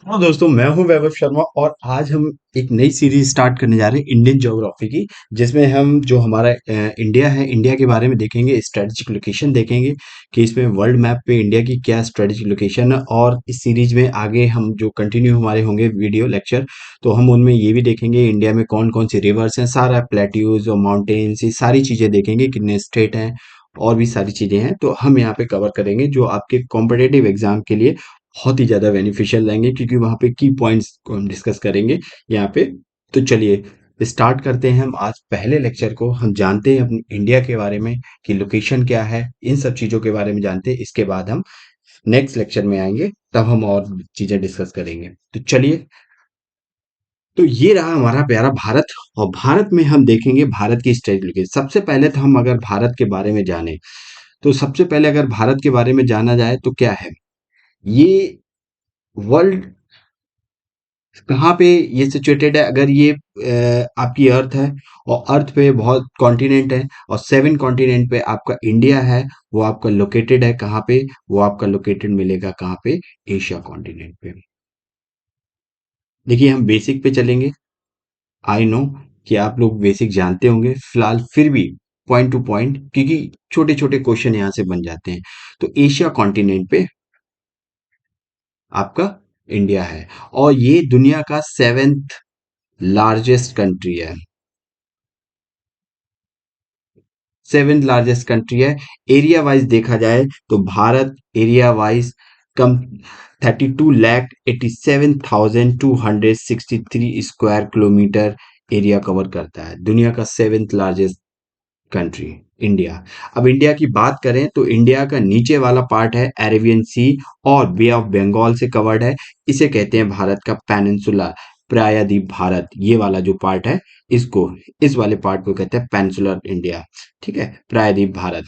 हाँ दोस्तों, मैं हूँ वैभव शर्मा और आज हम एक नई सीरीज स्टार्ट करने जा रहे हैं इंडियन ज्योग्राफी की। जिसमें हम जो हमारा इंडिया है, इंडिया के बारे में देखेंगे, स्ट्रेटेजिक लोकेशन देखेंगे कि इसमें वर्ल्ड मैप पे इंडिया की क्या स्ट्रेटेजिक लोकेशन है। और इस सीरीज में आगे हम जो कंटिन्यू हमारे होंगे वीडियो लेक्चर, तो हम उनमें ये भी देखेंगे इंडिया में कौन कौन सी रिवर्स हैं, सारा प्लेट्यूज और माउंटेन्स, ये सारी चीज़ें देखेंगे, कितने स्टेट हैं और भी सारी चीज़ें हैं। तो हम यहाँ पे कवर करेंगे जो आपके कॉम्पिटेटिव एग्जाम के लिए बहुत ही ज़्यादा बेनिफिशियल रहेंगे, क्योंकि वहाँ पे की पॉइंट्स को हम डिस्कस करेंगे यहाँ पे। तो चलिए स्टार्ट करते हैं हम आज पहले लेक्चर को। हम जानते हैं अपनी इंडिया के बारे में कि लोकेशन क्या है, इन सब चीज़ों के बारे में जानते हैं। इसके बाद हम नेक्स्ट लेक्चर में आएंगे, तब हम और चीज़ें डिस्कस करेंगे। तो चलिए, तो ये रहा हमारा प्यारा भारत। और भारत में हम देखेंगे भारत की स्टेट लोकेशन। सबसे पहले तो हम अगर भारत के बारे में जाने, तो सबसे पहले अगर भारत के बारे में जाना जाए तो क्या है ये वर्ल्ड, कहाँ पे ये सिचुएटेड है। अगर ये आपकी अर्थ है और अर्थ पे बहुत कॉन्टिनेंट है और 7 कॉन्टिनेंट पे आपका इंडिया है, वो आपका लोकेटेड है कहाँ पे? वो आपका लोकेटेड मिलेगा कहाँ पे? एशिया कॉन्टिनेंट पे। देखिए, हम बेसिक पे चलेंगे। आई नो कि आप लोग बेसिक जानते होंगे, फिलहाल फिर भी पॉइंट टू पॉइंट, क्योंकि छोटे छोटे क्वेश्चन यहाँ से बन जाते हैं। तो एशिया कॉन्टिनेंट पे आपका इंडिया है और ये दुनिया का 7th लार्जेस्ट कंट्री है। 7th लार्जेस्ट कंट्री है। एरिया वाइज देखा जाए तो भारत एरिया वाइज कम 32,87,263 स्क्वायर किलोमीटर एरिया कवर करता है। दुनिया का 7th लार्जेस्ट कंट्री इंडिया। अब इंडिया की बात करें तो इंडिया का नीचे वाला पार्ट है अरेबियन सी और बे ऑफ बंगाल से कवर्ड है। इसे कहते हैं भारत का पेनिनसुला, प्रायद्वीप भारत। ये वाला जो पार्ट है, इसको, इस वाले पार्ट को कहते हैं पेनिनसुलर इंडिया। ठीक है, प्रायद्वीप भारत।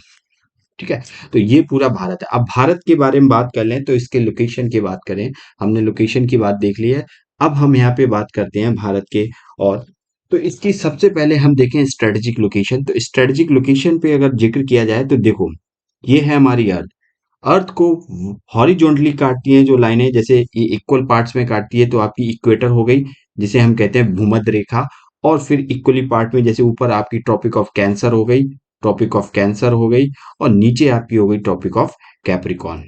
ठीक है, तो ये पूरा भारत है। अब भारत के बारे में बात कर लें तो इसके लोकेशन की बात करें। हमने लोकेशन की बात देख ली है। अब हम यहाँ पे बात करते हैं भारत के। और तो इसकी सबसे पहले हम देखें स्ट्रेटेजिक लोकेशन। तो स्ट्रेटेजिक लोकेशन पे अगर जिक्र किया जाए तो देखो, ये है हमारी अर्थ। अर्थ को हॉरिजॉन्टली काटती हैं जो लाइनें, जैसे ये इक्वल पार्ट्स में काटती है तो आपकी इक्वेटर हो गई, जिसे हम कहते हैं भूमध्य रेखा। और फिर इक्वली पार्ट में, जैसे ऊपर आपकी ट्रॉपिक ऑफ कैंसर हो गई, ट्रॉपिक ऑफ कैंसर हो गई, और नीचे आपकी हो गई ट्रॉपिक ऑफ कैप्रिकॉर्न,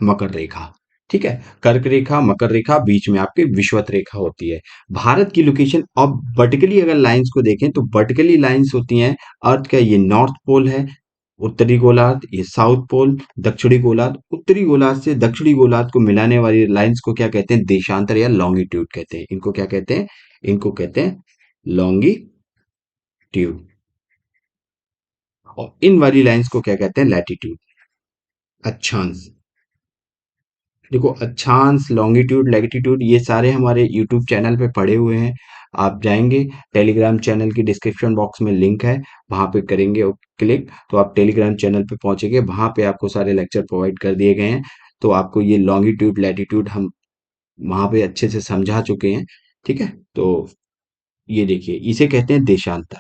मकर रेखा। ठीक है, कर्क रेखा, मकर रेखा, बीच में आपके विषुवत रेखा होती है। भारत की लोकेशन, अब वर्टिकली अगर लाइंस को देखें तो वर्टिकली लाइंस होती हैं। अर्थ का ये नॉर्थ पोल है, उत्तरी गोलार्ध, ये साउथ पोल, दक्षिणी गोलार्ध। उत्तरी गोलार्ध से दक्षिणी गोलार्ध को मिलाने वाली लाइंस को क्या कहते हैं? देशांतर या लॉन्गिट्यूड कहते हैं। इनको क्या कहते हैं? इनको कहते हैं लॉन्गिट्यूड। और इन वाली लाइंस को क्या कहते हैं? लैटिट्यूड, अक्षांश। देखो, अक्षांश, लॉन्गिट्यूड, लैटिट्यूड, ये सारे हमारे यूट्यूब चैनल पे पड़े हुए हैं। आप जाएंगे, टेलीग्राम चैनल की डिस्क्रिप्शन बॉक्स में लिंक है, वहां पे करेंगे क्लिक तो आप टेलीग्राम चैनल पे पहुंचेंगे। वहां पे आपको सारे लेक्चर प्रोवाइड कर दिए गए हैं। तो आपको ये लॉन्गिट्यूड, लैटिट्यूड हम वहां पे अच्छे से समझा चुके हैं। ठीक है, तो ये देखिए, इसे कहते हैं देशांतर।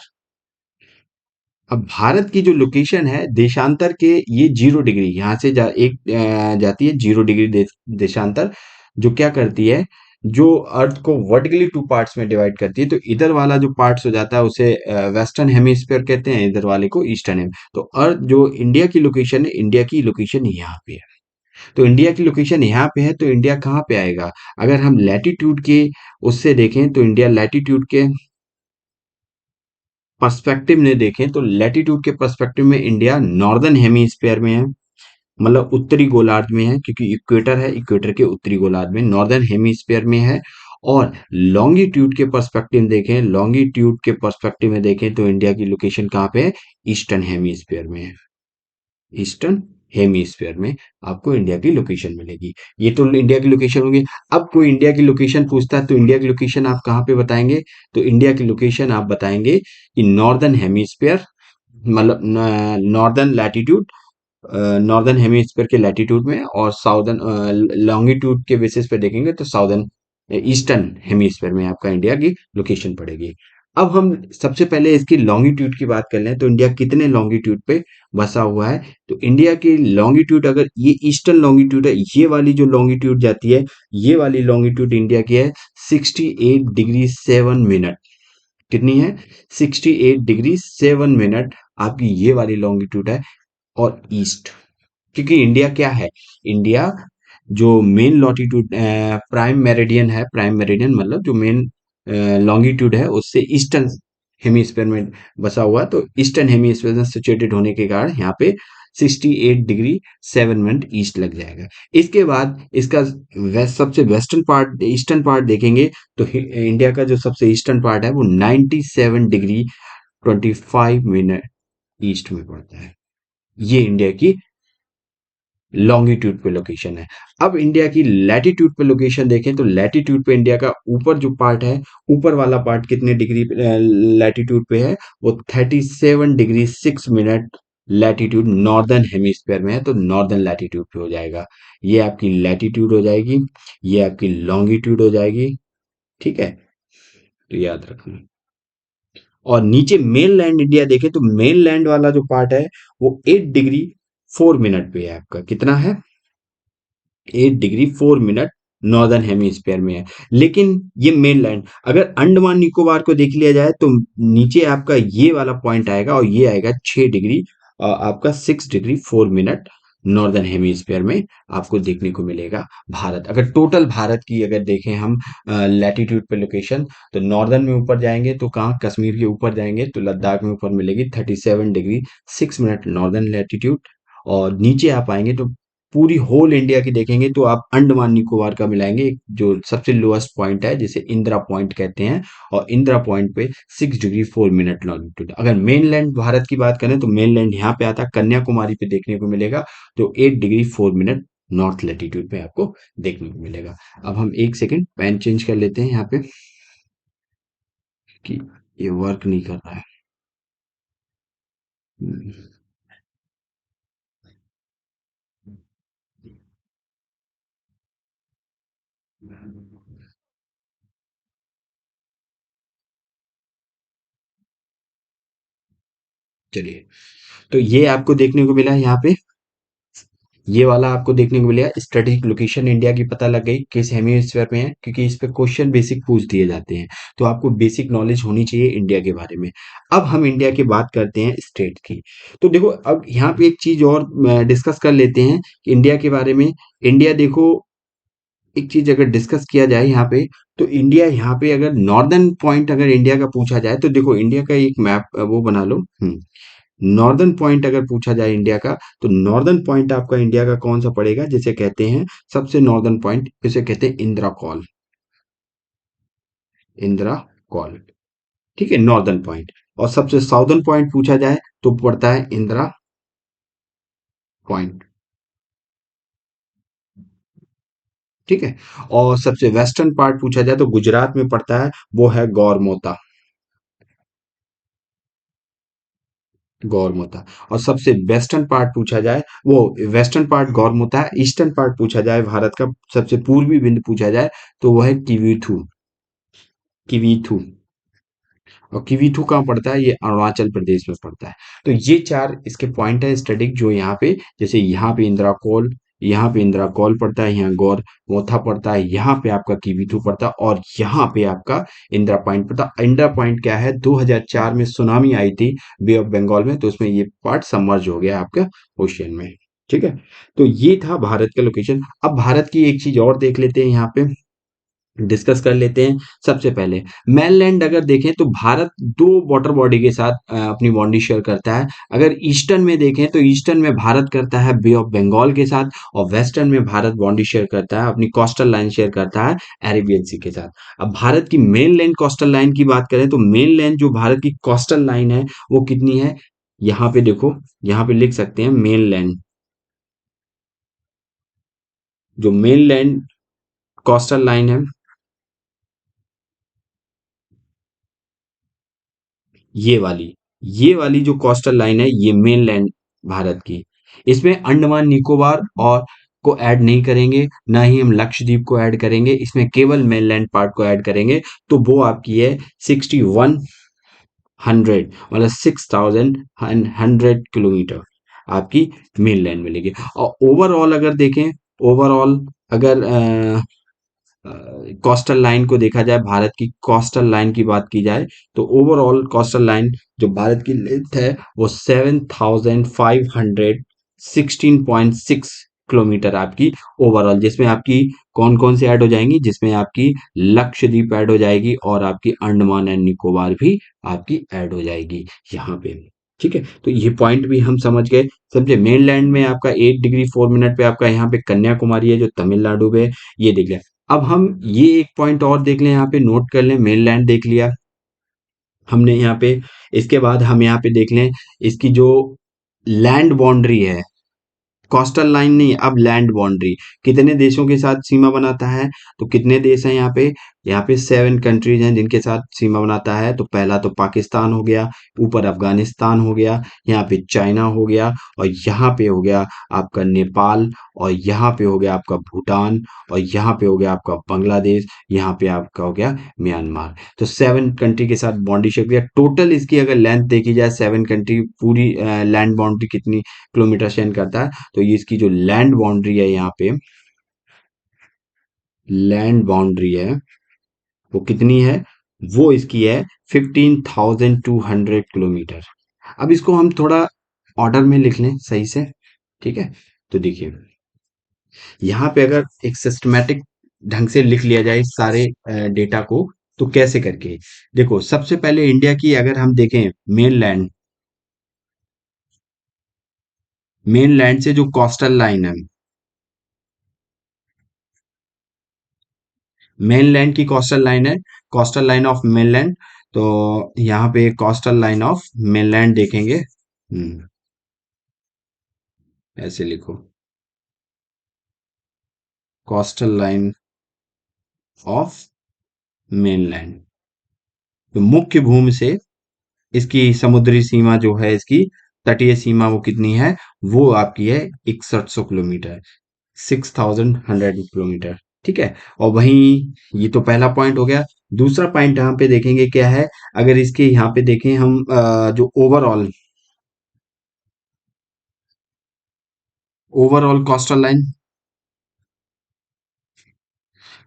अब भारत की जो लोकेशन है देशांतर के, ये 0 डिग्री यहाँ से जाती है 0 डिग्री देशांतर, जो क्या करती है, जो अर्थ को वर्टिकली 2 पार्ट्स में डिवाइड करती है। तो इधर वाला जो पार्ट्स हो जाता है उसे वेस्टर्न हेमिस्फीयर कहते हैं, इधर वाले को ईस्टर्न हेम। तो अर्थ जो इंडिया की लोकेशन है, इंडिया की लोकेशन यहाँ पे है। तो इंडिया की लोकेशन यहाँ पे है, तो इंडिया कहाँ पे आएगा? अगर हम लैटिट्यूड के उससे देखें तो इंडिया लैटिट्यूड के पर्सपेक्टिव में देखें तो लैटिट्यूड के पर्सपेक्टिव में इंडिया नॉर्दर्न हेमीस्फीयर में है, मतलब उत्तरी गोलार्ध में है, क्योंकि इक्वेटर है, इक्वेटर के उत्तरी गोलार्ध में नॉर्दर्न हेमीस्फीयर में है। और लॉन्गिट्यूड के पर्सपेक्टिव में देखें, लॉन्गिट्यूड के पर्सपेक्टिव में देखें तो इंडिया की लोकेशन कहाँ पे है? ईस्टर्न हेमीस्फीयर में है। ईस्टर्न हेमीस्फीयर में आपको इंडिया की लोकेशन मिलेगी। ये तो इंडिया की लोकेशन होगी। अब कोई इंडिया की लोकेशन पूछता है तो इंडिया की लोकेशन आप कहाँ पे बताएंगे? तो इंडिया की लोकेशन आप बताएंगे कि नॉर्दर्न हेमीस्फीयर, मतलब नॉर्दर्न लैटिट्यूड, नॉर्दर्न हेमीस्फीयर के लैटिट्यूड में, और साउदर्न लॉन्गिट्यूड के बेसिस पे देखेंगे तो साउदर्न ईस्टर्न हेमीस्फीयर में आपका इंडिया की लोकेशन पड़ेगी। अब हम सबसे पहले इसकी लॉन्गिट्यूड की बात कर लें, तो इंडिया कितने लॉन्गिट्यूड पे बसा हुआ है। तो इंडिया की लॉन्गिट्यूड, अगर ये ईस्टर्न लॉन्गिट्यूड है, ये वाली जो लॉन्गिट्यूड जाती है, ये वाली लॉन्गिट्यूड इंडिया की है 68 डिग्री 7 मिनट। कितनी है? 68 डिग्री 7 मिनट आपकी ये वाली लॉन्गिट्यूड है। और ईस्ट, क्योंकि इंडिया क्या है, इंडिया जो मेन लॉटिट्यूड प्राइम मेरिडियन है, प्राइम मेरिडियन मतलब जो मेन लॉन्गिट्यूड है उससे ईस्टर्न हेमीस्फेयर में बसा हुआ है। तो ईस्टर्न हेमीस्फेयर में सिचुएटेड होने के कारण यहाँ पे 68 डिग्री 7 मिनट ईस्ट लग जाएगा। इसके बाद इसका सबसे वेस्टर्न पार्ट, ईस्टर्न पार्ट देखेंगे, तो इंडिया का जो सबसे ईस्टर्न पार्ट है वो 97 डिग्री 25 मिनट ईस्ट में पड़ता है। ये इंडिया की लॉन्गिट्यूड पे लोकेशन है। अब इंडिया की लैटिट्यूड पे लोकेशन देखें, तो लैटिट्यूड पे इंडिया का ऊपर जो पार्ट है, ऊपर वाला पार्ट कितने डिग्री लैटिट्यूड पे है, वो 37 degree 6 minute latitude northern hemisphere में है। तो नॉर्दर्न लैटिट्यूड पे हो जाएगा। ये आपकी लैटिट्यूड हो जाएगी, ये आपकी लॉन्गिट्यूड हो जाएगी। ठीक है, तो याद रखना। और नीचे मेन लैंड इंडिया देखें, तो मेन लैंड वाला जो पार्ट है वो 8 डिग्री 4 मिनट पे है। आपका कितना है? 8 डिग्री 4 मिनट नॉर्दर्न हेमिस्फेयर में है। लेकिन ये मेनलैंड, अगर अंडमान निकोबार को देख लिया जाए, तो नीचे आपका ये वाला पॉइंट आएगा और ये आएगा 6 डिग्री, आपका 6 डिग्री 4 मिनट नॉर्दर्न हेमिस्फेयर में आपको देखने को मिलेगा। भारत, अगर टोटल भारत की अगर देखें हम लैटिट्यूड पे लोकेशन, तो नॉर्दर्न में ऊपर जाएंगे तो कहाँ, कश्मीर के ऊपर जाएंगे तो लद्दाख में ऊपर मिलेगी 37 डिग्री 6 मिनट नॉर्दर्न लैटिट्यूड। और नीचे आप आएंगे तो पूरी होल इंडिया की देखेंगे तो आप अंडमान निकोबार का मिलाएंगे, एक जो सबसे लोएस्ट पॉइंट है जिसे इंदिरा पॉइंट कहते हैं, और इंदिरा पॉइंट पे 6 डिग्री 4 मिनट लॉन्गिट्यूड। अगर मेनलैंड भारत की बात करें, तो मेनलैंड यहाँ पे आता है, कन्याकुमारी पे देखने को मिलेगा, जो 8 डिग्री 4 मिनट नॉर्थ लेटीट्यूड पे आपको देखने को मिलेगा। अब हम एक सेकेंड पेन चेंज कर लेते हैं यहाँ पे, कि ये वर्क नहीं कर रहा है। हम्म, चलिए, तो ये आपको देखने को मिला है यहाँ पे, ये वाला आपको देखने को मिलेगा। स्ट्रेटेजिक लोकेशन इंडिया की पता लग गई किस हेमिस्फीयर में है, क्योंकि इस पे क्वेश्चन बेसिक पूछ दिए जाते हैं, तो आपको बेसिक नॉलेज होनी चाहिए इंडिया के बारे में। अब हम इंडिया की बात करते हैं स्टेट की। तो देखो, अब यहाँ पे एक चीज और डिस्कस कर लेते हैं कि इंडिया के बारे में। इंडिया देखो, एक चीज अगर डिस्कस किया जाए यहाँ पे, तो इंडिया यहाँ पे अगर नॉर्दर्न पॉइंट अगर इंडिया का पूछा जाए, तो देखो इंडिया का एक मैप वो बना लो। नॉर्दर्न पॉइंट अगर पूछा जाए इंडिया का, तो नॉर्दर्न पॉइंट आपका इंडिया का कौन सा पड़ेगा, जिसे कहते हैं सबसे नॉर्दर्न पॉइंट, इसे कहते हैं इंदिरा कॉल। इंदिरा कॉल, ठीक है, नॉर्दर्न पॉइंट। और सबसे साउदर्न पॉइंट पूछा जाए तो पड़ता है इंदिरा पॉइंट। ठीक है। और सबसे वेस्टर्न पार्ट पूछा जाए तो गुजरात में पड़ता है, वो है गौरमोता। गौरमोता। और सबसे वेस्टर्न पार्ट पूछा जाए, वो वेस्टर्न पार्ट गौरमोता है। ईस्टर्न पार्ट पूछा जाए भारत का, सबसे पूर्वी बिंदु पूछा जाए, तो वो है किवीथू। किवीथू। और किवीथू कहाँ पड़ता है, ये अरुणाचल प्रदेश में पड़ता है। तो ये चार इसके पॉइंट है स्टैटिक, जो यहाँ पे, जैसे यहाँ पे इंदिरा कॉल, यहाँ पे इंदिरा कॉल पड़ता है, यहाँ गौर मोथा पड़ता है, यहाँ पे आपका किवीथू पड़ता है, और यहाँ पे आपका इंदिरा पॉइंट पड़ता है। इंदिरा पॉइंट क्या है, 2004 में सुनामी आई थी बे ऑफ बंगाल में, तो उसमें ये पार्ट सबमर्ज हो गया आपका ओशियन में। ठीक है। तो ये था भारत का लोकेशन। अब भारत की एक चीज और देख लेते हैं, यहाँ पे डिस्कस कर लेते हैं। सबसे पहले मैनलैंड अगर देखें, तो भारत दो वाटर बॉडी के साथ अपनी बाउंड्री शेयर करता है। अगर ईस्टर्न में देखें, तो ईस्टर्न में भारत करता है बे ऑफ बंगाल के साथ, और वेस्टर्न में भारत बाउंड्री शेयर करता है, अपनी कोस्टल लाइन शेयर करता है अरेबियन सी के साथ। अब भारत की मेन लैंड कोस्टल लाइन की बात करें, तो मेन लैंड जो भारत की कोस्टल लाइन है वो कितनी है, यहाँ पे देखो, यहाँ पे लिख सकते हैं मेन लैंड, जो मेन लैंड कोस्टल लाइन है, ये वाली, ये वाली जो कोस्टल लाइन है, ये मेनलैंड भारत की। इसमें अंडमान निकोबार और को ऐड नहीं करेंगे, ना ही हम लक्षद्वीप को ऐड करेंगे, इसमें केवल मेनलैंड पार्ट को ऐड करेंगे। तो वो आपकी है 61 हंड्रेड मतलब 6100 किलोमीटर आपकी मेनलैंड मिलेगी। और ओवरऑल अगर देखें, ओवरऑल अगर कोस्टल लाइन को देखा जाए, भारत की कोस्टल लाइन की बात की जाए, तो ओवरऑल कोस्टल लाइन जो भारत की लेंथ है वो 7516.6 किलोमीटर आपकी ओवरऑल, जिसमें आपकी कौन कौन से ऐड हो जाएंगी, जिसमें आपकी लक्षद्वीप ऐड हो जाएगी और आपकी अंडमान एंड निकोबार भी आपकी ऐड हो जाएगी यहाँ पे। ठीक है, तो ये पॉइंट भी हम समझ गए। समझे, मेनलैंड में आपका 8 डिग्री 4 मिनट पे आपका यहाँ पे कन्याकुमारी है जो तमिलनाडु में, ये देख लिया। अब हम ये एक पॉइंट और देख लें, यहाँ पे नोट कर लें, मेनलैंड देख लिया हमने यहाँ पे। इसके बाद हम यहाँ पे देख लें इसकी जो लैंड बाउंड्री है, कोस्टल लाइन नहीं, अब लैंड बाउंड्री कितने देशों के साथ सीमा बनाता है। तो कितने देश हैं यहाँ पे, यहाँ पे 7 कंट्रीज हैं जिनके साथ सीमा बनाता है। तो पहला तो पाकिस्तान हो गया, ऊपर अफगानिस्तान हो गया, यहाँ पे चाइना हो गया, और यहाँ पे हो गया आपका नेपाल, और यहाँ पे हो गया आपका भूटान, और यहाँ पे हो गया आपका बांग्लादेश, यहाँ पे आपका हो गया म्यांमार। तो 7 कंट्री के साथ बाउंड्री शेप किया। टोटल इसकी अगर लेंथ देखी जाए, 7 कंट्री पूरी लैंड बाउंड्री कितनी किलोमीटर शेयर करता है, तो ये इसकी जो लैंड बाउंड्री है यहाँ पे, लैंड बाउंड्री है वो कितनी है, वो इसकी है 15,200 किलोमीटर। अब इसको हम थोड़ा ऑर्डर में लिख लें सही से। ठीक है, तो देखिए यहाँ पे अगर एक सिस्टमेटिक ढंग से लिख लिया जाए इस सारे डेटा को, तो कैसे करके देखो, सबसे पहले इंडिया की अगर हम देखें मेनलैंड, मेनलैंड से जो कोस्टल लाइन है, मेनलैंड की कोस्टल लाइन है, कोस्टल लाइन ऑफ मेनलैंड। तो यहाँ पे कोस्टल लाइन ऑफ मेनलैंड देखेंगे। ऐसे लिखो, कोस्टल लाइन ऑफ मेनलैंड। तो मुख्य भूमि से इसकी समुद्री सीमा जो है, इसकी तटीय सीमा वो कितनी है, वो आपकी है 6100 किलोमीटर, 6100 किलोमीटर। ठीक है, और वहीं ये तो पहला पॉइंट हो गया। दूसरा पॉइंट यहाँ पे देखेंगे क्या है, अगर इसके यहाँ पे देखें हम जो ओवरऑल, ओवरऑल कोस्टल लाइन,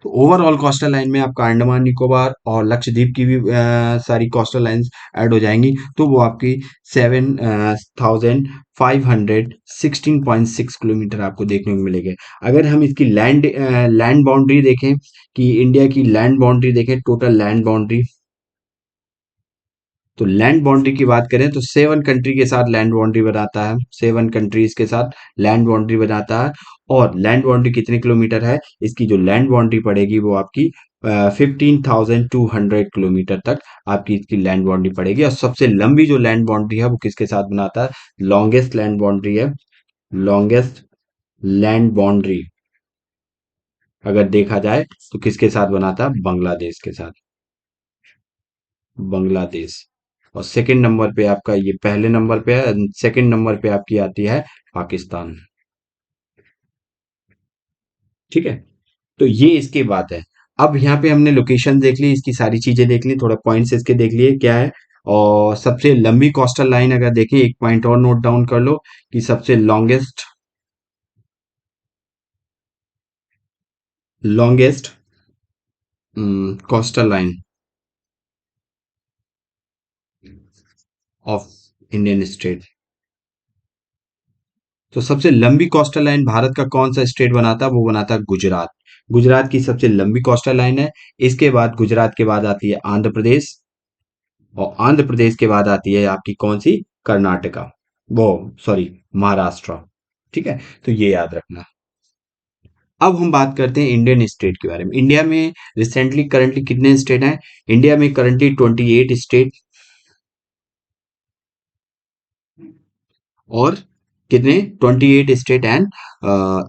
तो ओवरऑल कोस्टल लाइन में आपका अंडमान निकोबार और लक्षद्वीप की भी सारी कोस्टल लाइंस ऐड हो जाएंगी, तो वो आपकी 7516.6 किलोमीटर आपको देखने को मिलेंगे। अगर हम इसकी लैंड बाउंड्री देखें, कि इंडिया की लैंड बाउंड्री देखें, टोटल लैंड बाउंड्री, तो लैंड बाउंड्री की बात करें तो 7 कंट्री के साथ लैंड बाउंड्री बनाता है, 7 कंट्रीज के साथ लैंड बाउंड्री बनाता है। और लैंड बाउंड्री कितने किलोमीटर है, इसकी जो लैंड बाउंड्री पड़ेगी वो आपकी 15,200 किलोमीटर तक आपकी इसकी लैंड बाउंड्री पड़ेगी। और सबसे लंबी जो लैंड बाउंड्री है वो किसके साथ बनाता है, लॉन्गेस्ट लैंड बाउंड्री है, लॉन्गेस्ट लैंड बाउंड्री अगर देखा जाए तो किसके साथ बनाता है, बांग्लादेश के साथ, बांग्लादेश। और सेकंड नंबर पे आपका, ये पहले नंबर पे है, सेकंड नंबर पे आपकी आती है पाकिस्तान। ठीक है, तो ये इसकी बात है। अब यहाँ पे हमने लोकेशन देख ली, इसकी सारी चीजें देख ली, थोड़ा पॉइंट्स इसके देख लिए क्या है। और सबसे लंबी कोस्टल लाइन अगर देखें, एक पॉइंट और नोट डाउन कर लो, कि सबसे longest coastal line of Indian state, तो सबसे लंबी कोस्टल लाइन भारत का कौन सा स्टेट बनाता है, वो बनाता है गुजरात। गुजरात की सबसे लंबी कोस्टल लाइन है। इसके बाद गुजरात के बाद आती है आंध्र प्रदेश, और आंध्र प्रदेश के बाद आती है आपकी कौन सी, कर्नाटका, वो सॉरी महाराष्ट्र। ठीक है, तो ये याद रखना। अब हम बात करते हैं इंडियन स्टेट के बारे में। इंडिया में रिसेंटली करंटली कितने स्टेट हैं, इंडिया में करंटली 28 स्टेट, और कितने, 28 स्टेट एंड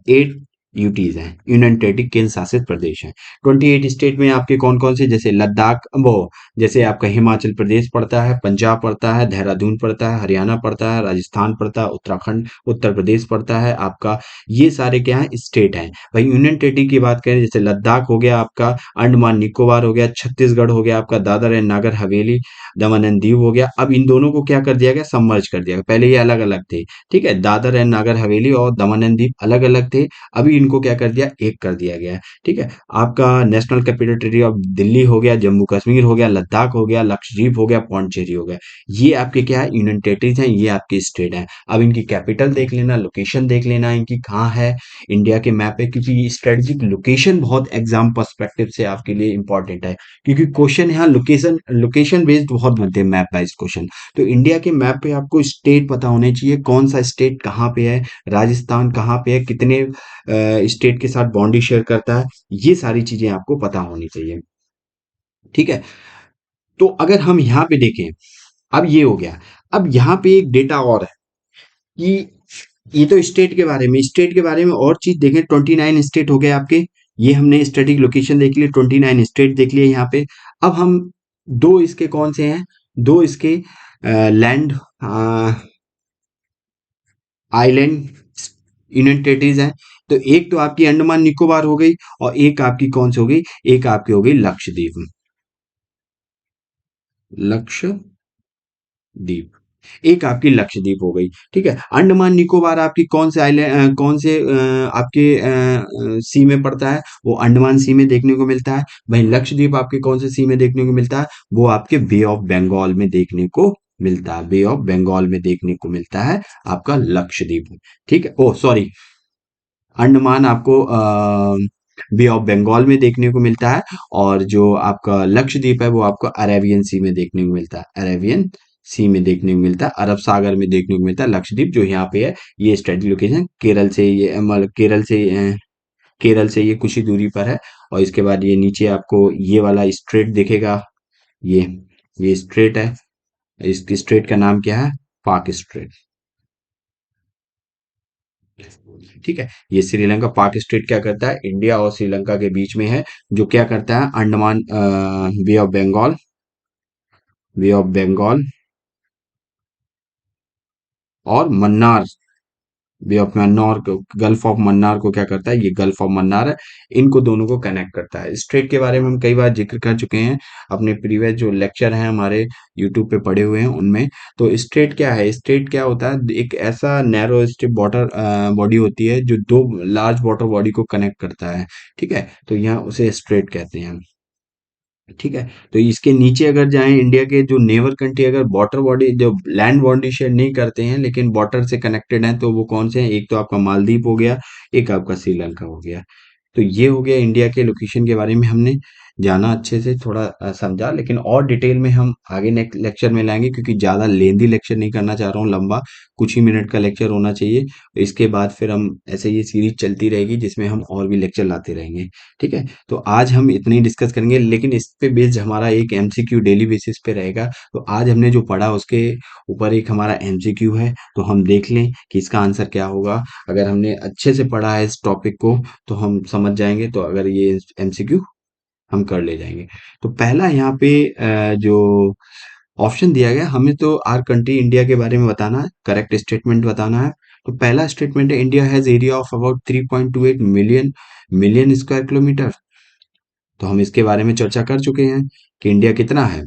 8 यूटीज हैं, यूनियन टेरिटरी केंद्र शासित प्रदेश हैं। 28 स्टेट में आपके कौन कौन से, जैसे लद्दाख वो, जैसे आपका हिमाचल प्रदेश पड़ता है, पंजाब पड़ता है, देहरादून पड़ता है, हरियाणा पड़ता है, राजस्थान पड़ता है, उत्तराखंड, उत्तर प्रदेश पड़ता है आपका। ये सारे क्या है, स्टेट हैं। भाई यूनियन टेरिटरी की बात करें, जैसे लद्दाख हो गया आपका, अंडमान निकोबार हो गया, छत्तीसगढ़ हो गया आपका, Dadar and Nagar Haveli, Daman and Diu हो गया। अब इन दोनों को क्या कर दिया गया, सबमर्ज कर दिया गया। पहले ये अलग अलग थे, ठीक है, दादर एंड नागर हवेली और दमन एंड दीव अलग अलग थे, अभी इनको क्या कर दिया, एक कर दिया गया है। ठीक है, आपका national capital territory of Delhi हो गया, जम्मू कश्मीर हो गया, लद्दाख हो गया, लक्षद्वीप हो गया, पौंडीचेरी हो गया। ये आपके क्या है, यूनियन टेरिटरीज हैं, ये आपके स्टेट हैं। अब इनकी कैपिटल देख लेना, लोकेशन देख लेना इनकी कहाँ है इंडिया के मैप पे, क्योंकि स्ट्रेटेजिक लोकेशन बहुत एग्जाम पर्सपेक्टिव से आपके लिए इंपॉर्टेंट है, क्योंकि क्वेश्चन यहाँ लोकेशन लोकेशन बेस्ड बहुत बनते हैं, मैप वाइज क्वेश्चन। तो इंडिया के मैप पे आपको स्टेट पता होने चाहिए, कौन सा स्टेट कहाँ पे है, राजस्थान कहाँ पे है, कितने स्टेट के साथ बाउंड्री शेयर करता है, ये सारी चीजें आपको पता होनी चाहिए। ठीक है, तो अगर हम यहाँ पे देखें, अब ये हो गया। अब यहाँ पे एक डेटा और है कि ये तो स्टेट के बारे में, स्टेट के बारे में और चीज देखें, 29 स्टेट हो गए आपके। ये हमने स्टैटिक लोकेशन देख लिए, 29 स्टेट देख लिए यहाँ पे। अब हम दो इसके कौन से हैं, दो इसके लैंड आइलैंड यूनियन टेरिटरीज हैं। तो एक तो आपकी अंडमान निकोबार हो गई, और एक आपकी कौन सी हो गई, एक आपकी हो गई लक्षद्वीप। लक्षद्वीप, एक आपकी लक्षद्वीप हो गई। ठीक है, अंडमान निकोबार आपकी कौन से आइलैंड, कौन से आपके सी में पड़ता है, वो अंडमान सी में देखने को मिलता है। वहीं लक्षद्वीप आपके कौन से सी में देखने को मिलता है, वो आपके बे ऑफ बंगाल में देखने को मिलता है, बे ऑफ बंगाल में देखने को मिलता है आपका लक्षद्वीप। ठीक है, ओ सॉरी, अंडमान आपको बे ऑफ बंगाल में देखने को मिलता है, और जो आपका लक्षद्वीप है वो आपको अरेबियन सी में देखने को मिलता है, अरेबियन सी में देखने को मिलता है, अरब सागर में देखने को मिलता है लक्षद्वीप, जो यहाँ पे है। ये स्ट्रेटेजिक लोकेशन केरल से, ये मतलब केरल से ये कुछ ही दूरी पर है। और इसके बाद ये नीचे आपको ये वाला स्ट्रेट दिखेगा, ये ये स्ट्रेट है, इस स्ट्रेट का नाम क्या है, पाक स्ट्रेट। ठीक है, ये श्रीलंका, पाक स्टेट क्या करता है, इंडिया और श्रीलंका के बीच में है, जो क्या करता है, Andaman bay of Bengal, bay of Bengal और मन्नार, बे ऑफ मन्नार को, गल्फ ऑफ मन्नार को क्या करता है, ये गल्फ ऑफ मन्नार है, इनको दोनों को कनेक्ट करता है। स्ट्रेट के बारे में हम कई बार जिक्र कर चुके हैं, अपने प्रीवियस जो लेक्चर हैं हमारे यूट्यूब पे पड़े हुए हैं उनमें। तो स्ट्रेट क्या है, स्ट्रेट क्या होता है, एक ऐसा नैरो स्ट्रिप वाटर बॉडी होती है जो दो लार्ज वाटर बॉडी को कनेक्ट करता है। ठीक है, तो यहाँ उसे स्ट्रेट कहते हैं। ठीक है, तो इसके नीचे अगर जाएं, इंडिया के जो नेबर कंट्री अगर वाटर बॉडी, जो लैंड बॉडी शेयर नहीं करते हैं लेकिन वाटर से कनेक्टेड हैं, तो वो कौन से हैं, एक तो आपका मालदीव हो गया, एक आपका श्रीलंका हो गया। तो ये हो गया इंडिया के लोकेशन के बारे में हमने जाना, अच्छे से थोड़ा समझा, लेकिन और डिटेल में हम आगे नेक्स्ट लेक्चर में लाएंगे, क्योंकि ज़्यादा लेंदी लेक्चर नहीं करना चाह रहा हूँ, लंबा कुछ ही मिनट का लेक्चर होना चाहिए। इसके बाद फिर हम ऐसे ये सीरीज चलती रहेगी जिसमें हम और भी लेक्चर लाते रहेंगे। ठीक है, तो आज हम इतना ही डिस्कस करेंगे, लेकिन इस पे बेस्ड हमारा एक एमसीक्यू डेली बेसिस पे रहेगा। तो आज हमने जो पढ़ा उसके ऊपर एक हमारा एमसीक्यू है, तो हम देख लें कि इसका आंसर क्या होगा। अगर हमने अच्छे से पढ़ा है इस टॉपिक को तो हम समझ जाएंगे, तो अगर ये एमसीक्यू हम कर ले जाएंगे। तो पहला यहाँ पे जो ऑप्शन दिया गया, हमें तो आर कंट्री इंडिया के बारे में बताना है, करेक्ट स्टेटमेंट बताना है। तो पहला स्टेटमेंट है, India has area of about 3.28 million million square kilometre. तो हम इसके बारे में चर्चा कर चुके हैं कि इंडिया कितना है,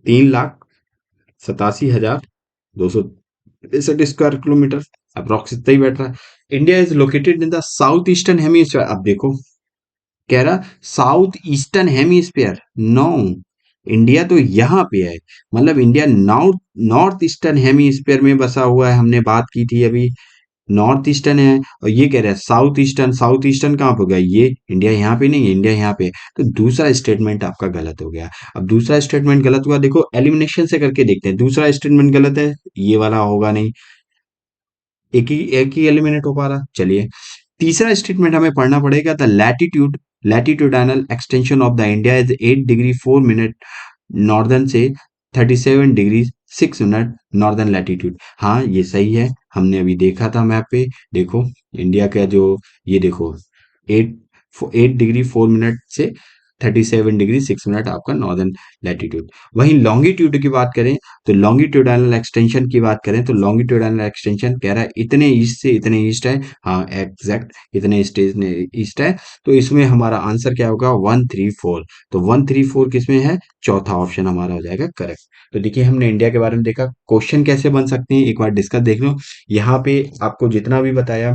3,87,263 स्क्वायर किलोमीटर अप्रोक्स, इतना ही बैठ रहा है। India is located in the south eastern hemisphere. अब देखो, कह रहा south eastern hemisphere, no, India तो यहाँ पे है, मतलब India north north eastern hemisphere में बसा हुआ है, हमने बात की थी अभी, नॉर्थ ईस्टर्न है। और ये कह रहा है साउथ ईस्टर्न, साउथ ईस्टर्न कहाँ पे हो गया, ये इंडिया यहाँ पे नहीं है, इंडिया यहाँ पे है। तो दूसरा स्टेटमेंट आपका गलत हो गया। अब दूसरा स्टेटमेंट गलत हुआ, देखो एलिमिनेशन से करके देखते हैं, दूसरा स्टेटमेंट गलत है, ये वाला होगा नहीं, एक ही एलिमिनेट हो पा रहा। चलिए, तीसरा स्टेटमेंट हमें पढ़ना पड़ेगा, the latitude latitudinal extension of the India is 8 degree 4 minute northern से 37 डिग्री 6 मिनट नॉर्दर्न लैटिट्यूड। हाँ, ये सही है, हमने अभी देखा था मैप पे। देखो इंडिया का जो, ये देखो, 8 डिग्री 4 मिनट से 37 डिग्री 6 मिनट आपका नॉर्दर्न लैटिट्यूड। वहीं लॉन्गिट्यूड की बात करें, तो लॉन्गिट्यूडनल एक्सटेंशन की बात करें तो लॉन्गिट्यूडनल एक्सटेंशन कह रहा है इतने ईस्ट से इतने ईस्ट है। हाँ एग्जैक्ट, इतने ईस्ट है। तो इसमें हमारा आंसर क्या होगा? 134। तो 134 किसमें है? चौथा ऑप्शन हमारा हो जाएगा करेक्ट। तो देखिए हमने इंडिया के बारे में देखा, क्वेश्चन कैसे बन सकते हैं एक बार डिस्कस देख लो। यहाँ पे आपको जितना भी बताया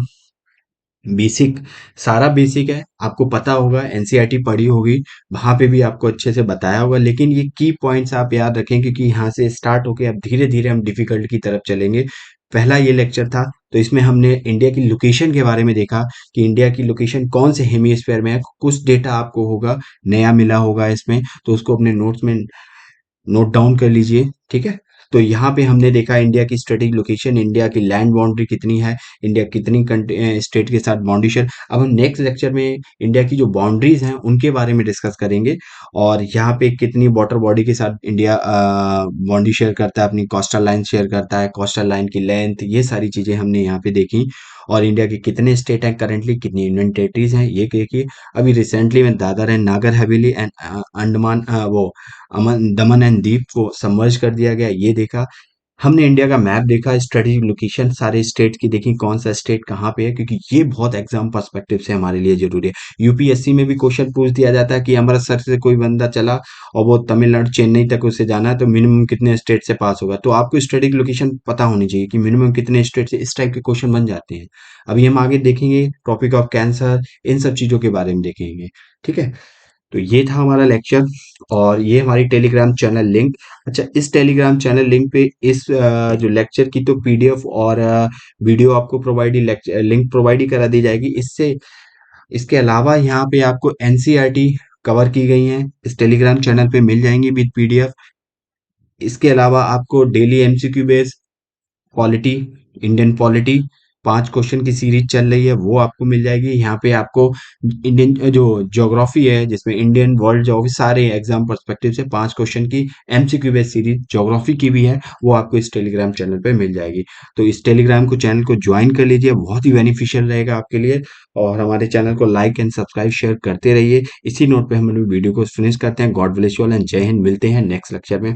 बेसिक, सारा बेसिक है, आपको पता होगा, एनसीईआरटी पढ़ी होगी, वहां पे भी आपको अच्छे से बताया होगा। लेकिन ये की पॉइंट्स आप याद रखें, क्योंकि यहाँ से स्टार्ट होके अब धीरे धीरे हम डिफिकल्ट की तरफ चलेंगे। पहला ये लेक्चर था, तो इसमें हमने इंडिया की लोकेशन के बारे में देखा कि इंडिया की लोकेशन कौन से हेमिस्फेयर में है। कुछ डेटा आपको होगा नया मिला होगा इसमें, तो उसको अपने नोट्स में नोट डाउन कर लीजिए, ठीक है। तो यहाँ पे हमने देखा इंडिया की स्ट्रेटेजिक लोकेशन, इंडिया की लैंड बाउंड्री कितनी है, इंडिया कितनी स्टेट के साथ बाउंड्री शेयर। अब हम नेक्स्ट लेक्चर में इंडिया की जो बाउंड्रीज हैं उनके बारे में डिस्कस करेंगे, और यहाँ पे कितनी वाटर बॉडी के साथ इंडिया बाउंड्री शेयर करता है, अपनी कोस्टल लाइन शेयर करता है, कोस्टल लाइन की लेंथ, ये सारी चीजें हमने यहाँ पे देखी। और इंडिया के कितने स्टेट हैं करंटली, कितनी यूनियन टेरिटरीज हैं ये देखिए। अभी रिसेंटली में दादर एंड नागर हवेली एंड अंडमान वो अमन दमन एंड दीप को सबमर्ज कर दिया गया, ये देखा। हमने इंडिया का मैप देखा, स्ट्रेटेजिक लोकेशन सारे स्टेट की देखी, कौन सा स्टेट कहाँ पे है, क्योंकि ये बहुत एग्जाम पर्सपेक्टिव से हमारे लिए जरूरी है। यूपीएससी में भी क्वेश्चन पूछ दिया जाता है कि अमृतसर से कोई बंदा चला और वो तमिलनाडु चेन्नई तक उसे जाना है, तो मिनिमम कितने स्टेट से पास होगा। तो आपको स्ट्रेटेजिक लोकेशन पता होनी चाहिए कि मिनिमम कितने स्टेट से, इस टाइप के क्वेश्चन बन जाते हैं। अभी हम आगे देखेंगे टॉपिक ऑफ कैंसर, इन सब चीजों के बारे में देखेंगे, ठीक है। तो ये था हमारा लेक्चर, और ये हमारी टेलीग्राम चैनल लिंक। अच्छा, इस टेलीग्राम चैनल लिंक पे इस जो लेक्चर की तो पीडीएफ और वीडियो आपको प्रोवाइड ही, लिंक प्रोवाइड ही करा दी जाएगी। इससे इसके अलावा यहाँ पे आपको एनसीईआरटी कवर की गई है, इस टेलीग्राम चैनल पे मिल जाएंगी विद पीडीएफ। इसके अलावा आपको daily MCQ base polity, Indian polity, 5 question की सीरीज चल रही है, वो आपको मिल जाएगी। यहाँ पे आपको इंडियन जो ज्योग्राफी है, जिसमें इंडियन वर्ल्ड ज्योग्राफी सारे एग्जाम पर्सपेक्टिव से 5 क्वेश्चन की एमसीक्यू बेस्ड सीरीज ज्योग्राफी की भी है, वो आपको इस टेलीग्राम चैनल पे मिल जाएगी। तो इस टेलीग्राम को चैनल को ज्वाइन कर लीजिए, बहुत ही बेनिफिशियल रहेगा आपके लिए। और हमारे चैनल को लाइक एंड सब्सक्राइब शेयर करते रहिए। इसी नोट पे हम वीडियो को फिनिश करते हैं। God bless you all and जय हिंद। मिलते हैं नेक्स्ट लेक्चर में।